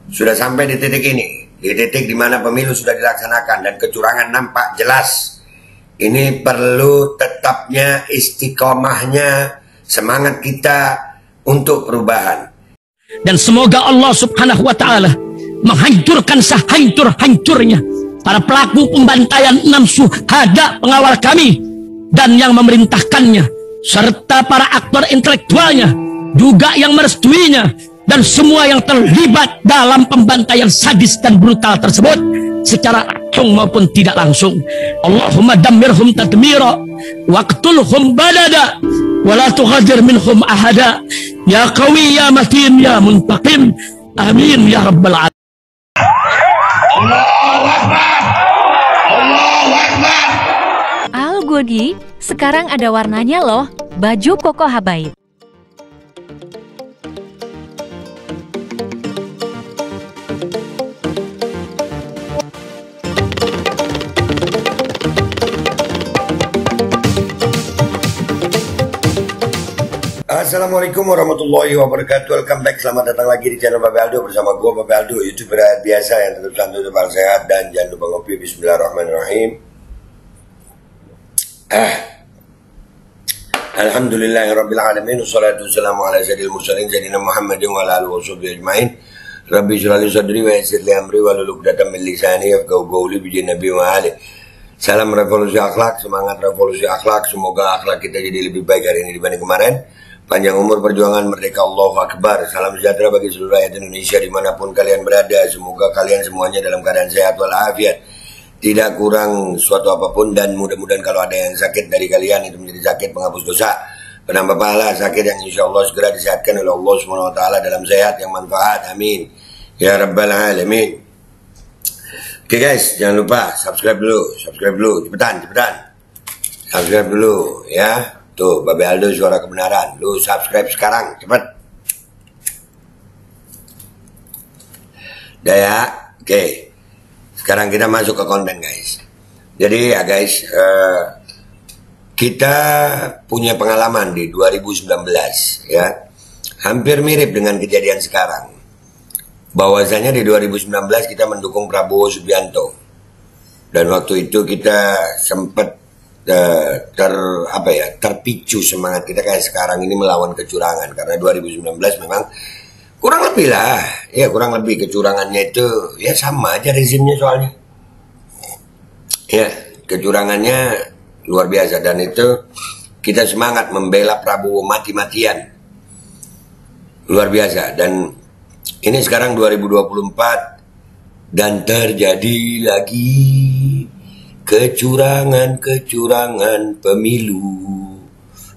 sudah sampai di titik ini, di titik di mana pemilu sudah dilaksanakan dan kecurangan nampak jelas. Ini perlu tetapnya istiqomahnya semangat kita untuk perubahan. Dan semoga Allah Subhanahu wa Ta'ala menghancurkan sehancur-hancurnya para pelaku pembantaian 6 syuhada pengawal kami dan yang memerintahkannya, serta para aktor intelektualnya juga yang merestuinya, dan semua yang terlibat dalam pembantaian sadis dan brutal tersebut secara langsung maupun tidak langsung. Allahumma dammirhum tadmira waqtulhum badada wala tughadir minhum ahada ya qawi ya matin ya muntaqim amin ya rabbal alamin. Allahu Akbar, Allahu Akbar. Al Godi, sekarang ada warnanya loh, baju koko habaib. Assalamualaikum warahmatullahi wabarakatuh. Welcome back, selamat datang lagi di channel Babe Aldo bersama gue Babe Aldo, YouTuber biasa yang tetap santai, tetap sehat, dan jangan lupa ngopi. Bismillahirrahmanirrahim. Alhamdulillahirabbil alamin, wassalatu wassalamu ala sayyidil mursalin sayyidina Muhammadin wa ala alihi washabbihi ajmain. Rabbi shrah li sadri wa yassir li amri wahlul 'uqdatam min lisani yafqahu qawli bi nabi wa ali. Salam revolusi akhlak, semangat revolusi akhlak. Semoga akhlak kita jadi lebih baik hari ini dibanding kemarin. Panjang umur, perjuangan, merdeka, Allahu Akbar. Salam sejahtera bagi seluruh rakyat Indonesia dimanapun kalian berada. Semoga kalian semuanya dalam keadaan sehat walafiat, tidak kurang suatu apapun, dan mudah-mudahan kalau ada yang sakit dari kalian itu menjadi sakit penghapus dosa, penambah pahala, sakit yang insya Allah segera disehatkan oleh Allah SWT dalam sehat yang manfaat. Amin ya rabbal alamin. Oke guys, jangan lupa subscribe dulu, cepetan, subscribe dulu ya. Tuh, Babe Aldo suara kebenaran. Lu subscribe sekarang, cepet. Udah ya, oke. Sekarang kita masuk ke konten guys. Jadi ya guys, kita punya pengalaman di 2019 ya. Hampir mirip dengan kejadian sekarang. Bahwasanya di 2019 kita mendukung Prabowo Subianto. Dan waktu itu kita sempat terpicu semangat kita kayak sekarang ini melawan kecurangan, karena 2019 memang kurang lebih lah ya, kurang lebih kecurangannya itu ya sama aja rezimnya, soalnya ya kecurangannya luar biasa, dan itu kita semangat membela Prabowo mati-matian luar biasa. Dan ini sekarang 2024 dan terjadi lagi kecurangan pemilu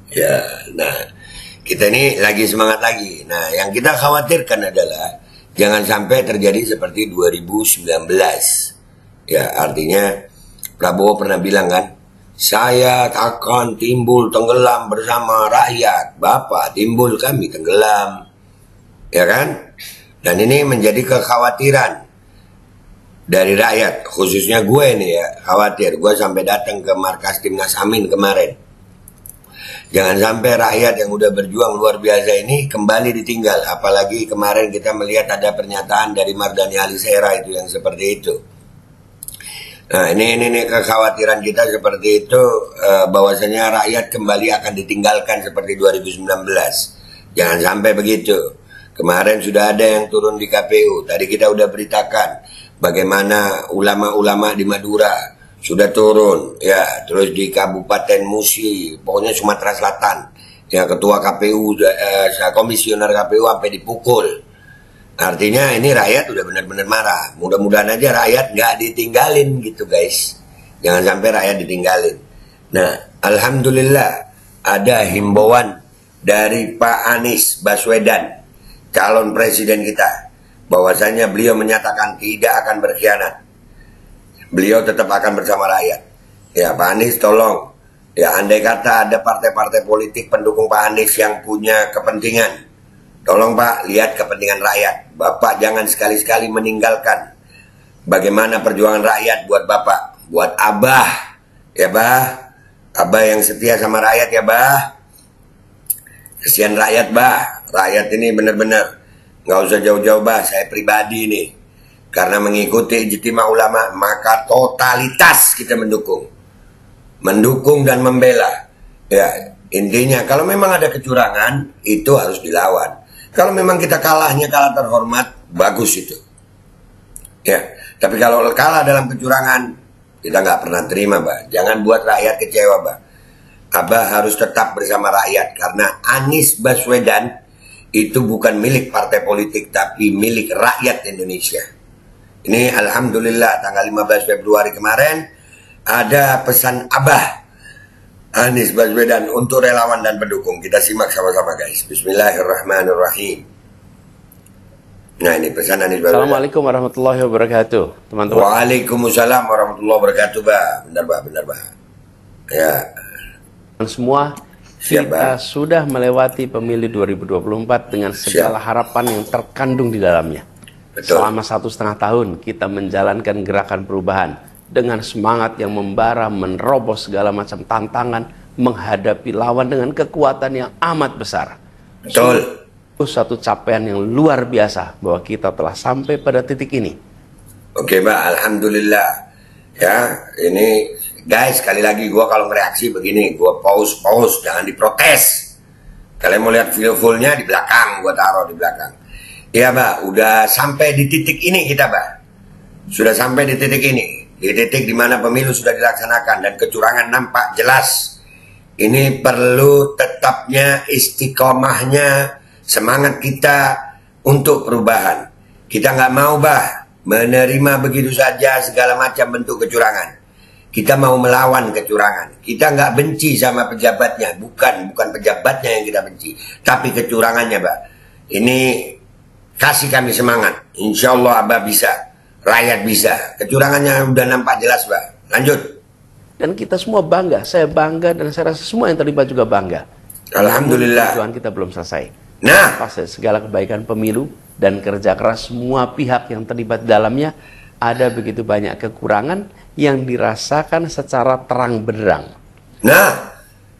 ya. Nah, kita ini lagi semangat lagi. Nah, yang kita khawatirkan adalah jangan sampai terjadi seperti 2019 ya. Artinya Prabowo pernah bilang kan, saya akan timbul tenggelam bersama rakyat. Bapak timbul, kami tenggelam, ya kan? Dan ini menjadi kekhawatiran dari rakyat, khususnya gue nih ya, khawatir. Gue sampai datang ke markas Timnas Amin kemarin. Jangan sampai rakyat yang udah berjuang luar biasa ini kembali ditinggal. Apalagi kemarin kita melihat ada pernyataan dari Mardhani Alisera itu yang seperti itu. Nah ini kekhawatiran kita seperti itu, bahwasanya rakyat kembali akan ditinggalkan seperti 2019. Jangan sampai begitu. Kemarin sudah ada yang turun di KPU. Tadi kita udah beritakan bagaimana ulama-ulama di Madura sudah turun ya, terus di Kabupaten Musi, pokoknya Sumatera Selatan ya, ketua KPU, komisioner KPU sampai dipukul. Artinya ini rakyat udah benar-benar marah. Mudah-mudahan aja rakyat nggak ditinggalin gitu guys, jangan sampai rakyat ditinggalin. Nah, alhamdulillah ada himbauan dari Pak Anies Baswedan, calon presiden kita, bahwasanya beliau menyatakan tidak akan berkhianat. Beliau tetap akan bersama rakyat. Ya Pak Anies, tolong ya, andai kata ada partai-partai politik pendukung Pak Anies yang punya kepentingan, tolong Pak, lihat kepentingan rakyat. Bapak jangan sekali-sekali meninggalkan bagaimana perjuangan rakyat buat Bapak, buat Abah ya Bah. Abah yang setia sama rakyat ya Bah. Kesian rakyat Bah. Rakyat ini benar-benar nggak usah jauh-jauh bah, saya pribadi nih, karena mengikuti ijtima ulama, maka totalitas kita mendukung dan membela. Ya, intinya kalau memang ada kecurangan itu harus dilawan. Kalau memang kita kalahnya kalah terhormat, bagus itu. Ya, tapi kalau kalah dalam kecurangan, kita nggak pernah terima, bah. Jangan buat rakyat kecewa, bah. Abah harus tetap bersama rakyat karena Anies Baswedan itu bukan milik partai politik tapi milik rakyat Indonesia. Ini alhamdulillah tanggal 15 Februari kemarin ada pesan Abah Anies Baswedan untuk relawan dan pendukung. Kita simak sama-sama guys. Bismillahirrahmanirrahim. Nah ini pesan Anies Baswedan. Assalamualaikum warahmatullahi wabarakatuh, teman-teman. Waalaikumsalam warahmatullahi wabarakatuh, bah. Benar, bah. Ya. Semua kita sudah melewati pemilu 2024 dengan segala harapan yang terkandung di dalamnya. Betul. Selama 1,5 tahun kita menjalankan gerakan perubahan dengan semangat yang membara, menerobos segala macam tantangan, menghadapi lawan dengan kekuatan yang amat besar. Betul. Itu satu capaian yang luar biasa bahwa kita telah sampai pada titik ini. Oke, Mbak, alhamdulillah. Ya, ini guys, sekali lagi gue kalau mereaksi begini, gue pause, jangan diprotes. Kalian mau lihat video fullnya di belakang, gue taruh di belakang. Iya, Mbak, udah sampai di titik ini kita, Mbak. Sudah sampai di titik ini, di titik dimana pemilu sudah dilaksanakan dan kecurangan nampak jelas. Ini perlu tetapnya istiqomahnya semangat kita untuk perubahan. Kita nggak mau, Mbak, menerima begitu saja segala macam bentuk kecurangan. Kita mau melawan kecurangan. Kita nggak benci sama pejabatnya. Bukan pejabatnya yang kita benci. Tapi kecurangannya, Mbak. Ini kasih kami semangat. Insya Allah Abah bisa. Rakyat bisa. Kecurangannya udah nampak jelas, Mbak. Lanjut. Dan kita semua bangga. Saya bangga dan saya rasa semua yang terlibat juga bangga. Alhamdulillah. Tujuan kita belum selesai. Nah. Pas segala kebaikan pemilu dan kerja keras semua pihak yang terlibat dalamnya, ada begitu banyak kekurangan yang dirasakan secara terang benderang. Nah,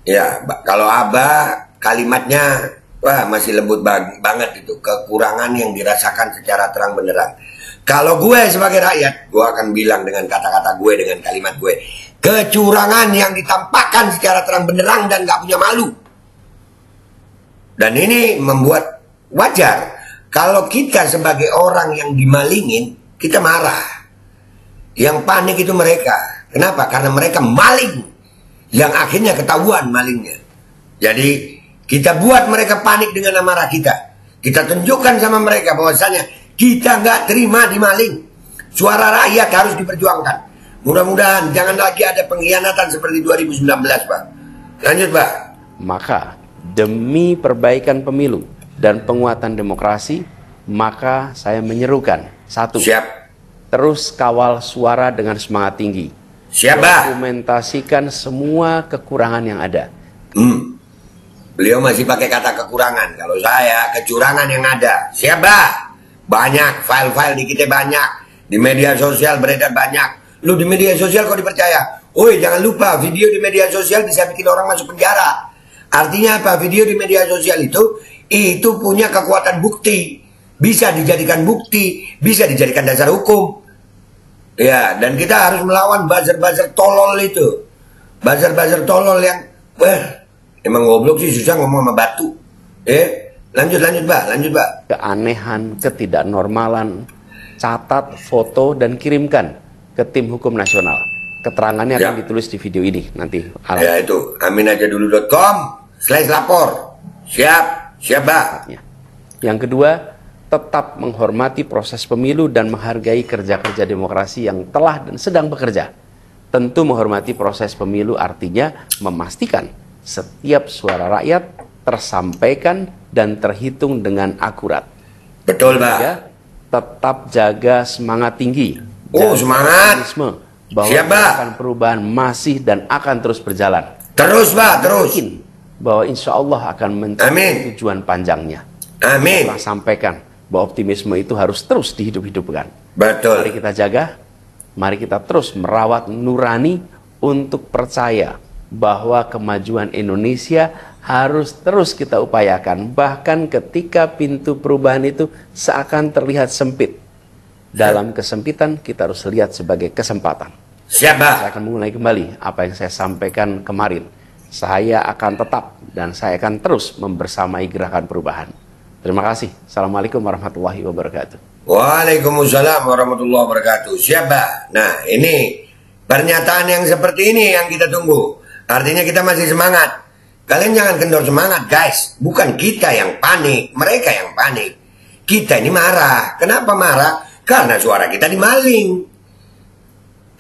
ya kalau Abah kalimatnya wah masih lembut banget itu, kekurangan yang dirasakan secara terang benderang. Kalau gue sebagai rakyat, gue akan bilang dengan kata-kata gue, dengan kalimat gue, kecurangan yang ditampakkan secara terang benderang dan gak punya malu. Dan ini membuat wajar kalau kita sebagai orang yang dimalingin, kita marah. Yang panik itu mereka. Kenapa? Karena mereka maling. Yang akhirnya ketahuan malingnya. Jadi kita buat mereka panik dengan amarah kita. Kita tunjukkan sama mereka bahwasanya kita nggak terima dimaling. Suara rakyat harus diperjuangkan. Mudah-mudahan jangan lagi ada pengkhianatan seperti 2019, Pak. Lanjut, Pak. Maka demi perbaikan pemilu dan penguatan demokrasi, maka saya menyerukan satu. Siap. Terus kawal suara dengan semangat tinggi. Siapa? Dokumentasikan semua kekurangan yang ada. Beliau masih pakai kata kekurangan. Kalau saya, kecurangan yang ada. Siapa? Banyak, file-file di kita banyak. Di media sosial beredar banyak. Lu di media sosial kok dipercaya? Woi, jangan lupa, video di media sosial bisa bikin orang masuk penjara. Artinya apa? Video di media sosial itu punya kekuatan bukti. Bisa dijadikan bukti, bisa dijadikan dasar hukum. Ya, dan kita harus melawan buzzer-buzzer tolol itu. Buzzer-buzzer tolol yang, emang goblok sih, susah ngomong sama batu. Lanjut, Pak. Keanehan, ketidaknormalan, catat, foto, dan kirimkan ke tim hukum nasional. Keterangannya akan ditulis di video ini nanti. Ya itu, aminajadulu.com/lapor. Siap, Pak. Yang kedua, tetap menghormati proses pemilu dan menghargai kerja-kerja demokrasi yang telah dan sedang bekerja. Tentu menghormati proses pemilu artinya memastikan setiap suara rakyat tersampaikan dan terhitung dengan akurat. Betul, Pak. Tetap jaga semangat tinggi. Semangat. Bahwa gerakan perubahan masih dan akan terus berjalan. Terus, Pak, terus. Yakin bahwa insya Allah akan mencapai tujuan panjangnya. Amin. Saya sampaikan bahwa optimisme itu harus terus dihidup-hidupkan. Betul. Mari kita jaga, mari kita terus merawat nurani untuk percaya bahwa kemajuan Indonesia harus terus kita upayakan, bahkan ketika pintu perubahan itu seakan terlihat sempit. Dalam kesempitan kita harus lihat sebagai kesempatan. Siapa? Saya akan mengulangi kembali apa yang saya sampaikan kemarin. Saya akan tetap dan saya akan terus membersamai gerakan perubahan. Terima kasih. Assalamualaikum warahmatullahi wabarakatuh. Waalaikumsalam warahmatullahi wabarakatuh. Siapa? Nah, ini pernyataan yang seperti ini yang kita tunggu. Artinya kita masih semangat. Kalian jangan kendor semangat, guys. Bukan kita yang panik, mereka yang panik. Kita ini marah. Kenapa marah? Karena suara kita dimaling.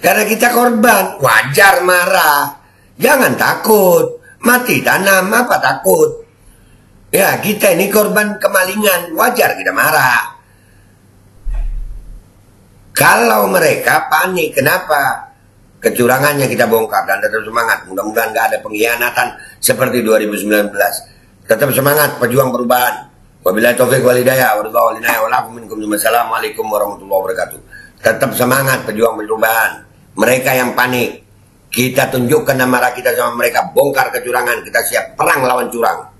Karena kita korban. Wajar marah. Jangan takut. Mati tanam, apa takut? Ya, kita ini korban kemalingan. Wajar kita marah. Kalau mereka panik, kenapa? Kecurangannya kita bongkar dan tetap semangat. Mudah-mudahan nggak ada pengkhianatan seperti 2019. Tetap semangat pejuang perubahan. Wabillahi taufiq wal hidayah. Wassalamualaikum warahmatullahi wabarakatuh. Tetap semangat pejuang perubahan. Mereka yang panik, kita tunjukkan amarah kita sama mereka, bongkar kecurangan. Kita siap perang lawan curang.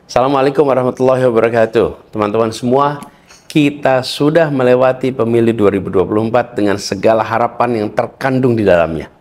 Assalamualaikum warahmatullahi wabarakatuh. Teman-teman semua, kita sudah melewati pemilu 2024 dengan segala harapan yang terkandung di dalamnya.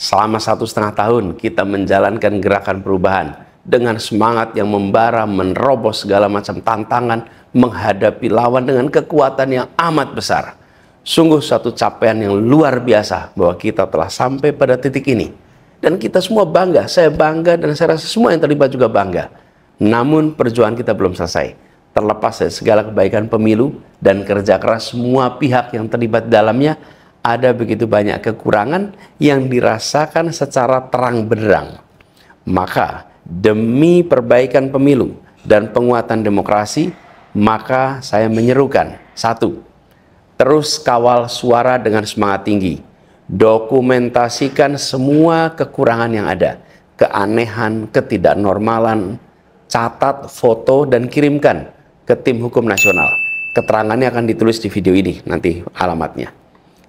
Selama 1,5 tahun kita menjalankan gerakan perubahan dengan semangat yang membara, menerobos segala macam tantangan, menghadapi lawan dengan kekuatan yang amat besar. Sungguh suatu capaian yang luar biasa bahwa kita telah sampai pada titik ini. Dan kita semua bangga, saya bangga dan saya rasa semua yang terlibat juga bangga. Namun perjuangan kita belum selesai. Terlepas dari segala kebaikan pemilu dan kerja keras semua pihak yang terlibat dalamnya, ada begitu banyak kekurangan yang dirasakan secara terang benderang. Maka demi perbaikan pemilu dan penguatan demokrasi, maka saya menyerukan, 1, terus kawal suara dengan semangat tinggi. Dokumentasikan semua kekurangan yang ada, keanehan, ketidaknormalan, catat, foto, dan kirimkan ke tim hukum nasional. Keterangannya akan ditulis di video ini, nanti alamatnya.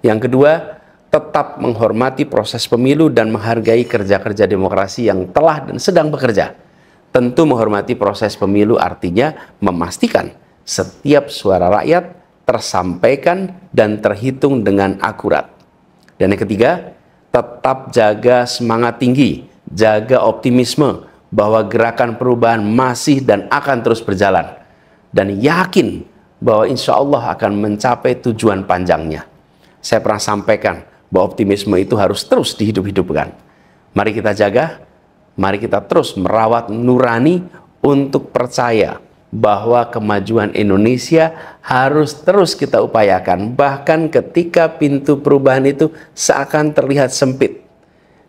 Yang kedua, tetap menghormati proses pemilu dan menghargai kerja-kerja demokrasi yang telah dan sedang bekerja. Tentu menghormati proses pemilu artinya memastikan setiap suara rakyat tersampaikan dan terhitung dengan akurat. Dan yang ketiga, tetap jaga semangat tinggi, jaga optimisme bahwa gerakan perubahan masih dan akan terus berjalan. Dan yakin bahwa insya Allah akan mencapai tujuan panjangnya. Saya pernah sampaikan bahwa optimisme itu harus terus dihidup-hidupkan. Mari kita jaga, mari kita terus merawat nurani untuk percaya bahwa kemajuan Indonesia harus terus kita upayakan. Bahkan ketika pintu perubahan itu seakan terlihat sempit.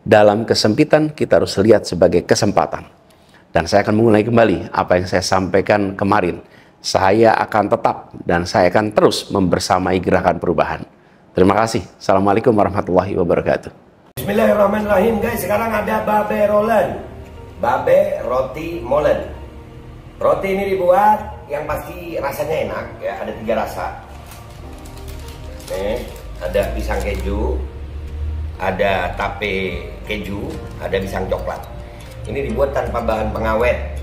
Dalam kesempitan kita harus lihat sebagai kesempatan. Dan saya akan mengulangi kembali apa yang saya sampaikan kemarin. Saya akan tetap dan saya akan terus membersamai gerakan perubahan. Terima kasih. Assalamualaikum warahmatullahi wabarakatuh. Bismillahirrahmanirrahim, guys. Sekarang ada babe rolen, babe roti molen. Roti ini dibuat yang pasti rasanya enak ya. Ada 3 rasa. Ada pisang keju, ada tape keju, ada pisang coklat. Ini dibuat tanpa bahan pengawet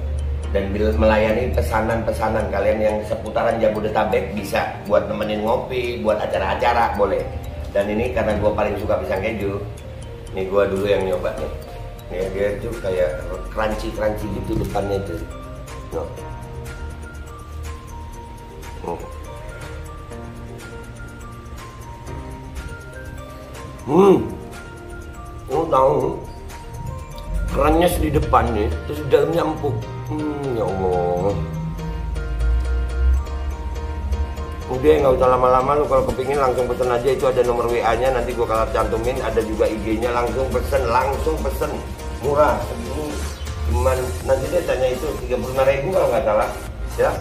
dan melayani pesanan-pesanan kalian yang seputaran Jabodetabek. Bisa buat nemenin ngopi, buat acara-acara boleh. Dan ini karena gue paling suka pisang keju, ini gue dulu yang nyoba nih. Nih dia tuh kayak crunchy gitu depannya itu. No. Tahu kerannya di depan nih, terus di dalamnya empuk. Ya Allah. Udah nggak usah lama-lama, lu kalau kepingin langsung pesen aja, itu ada nomor WA-nya, nanti gua kalau cantumin, ada juga IG-nya, langsung pesen, murah. Cuman nanti dia tanya itu 35.000 kalau nggak salah, ya.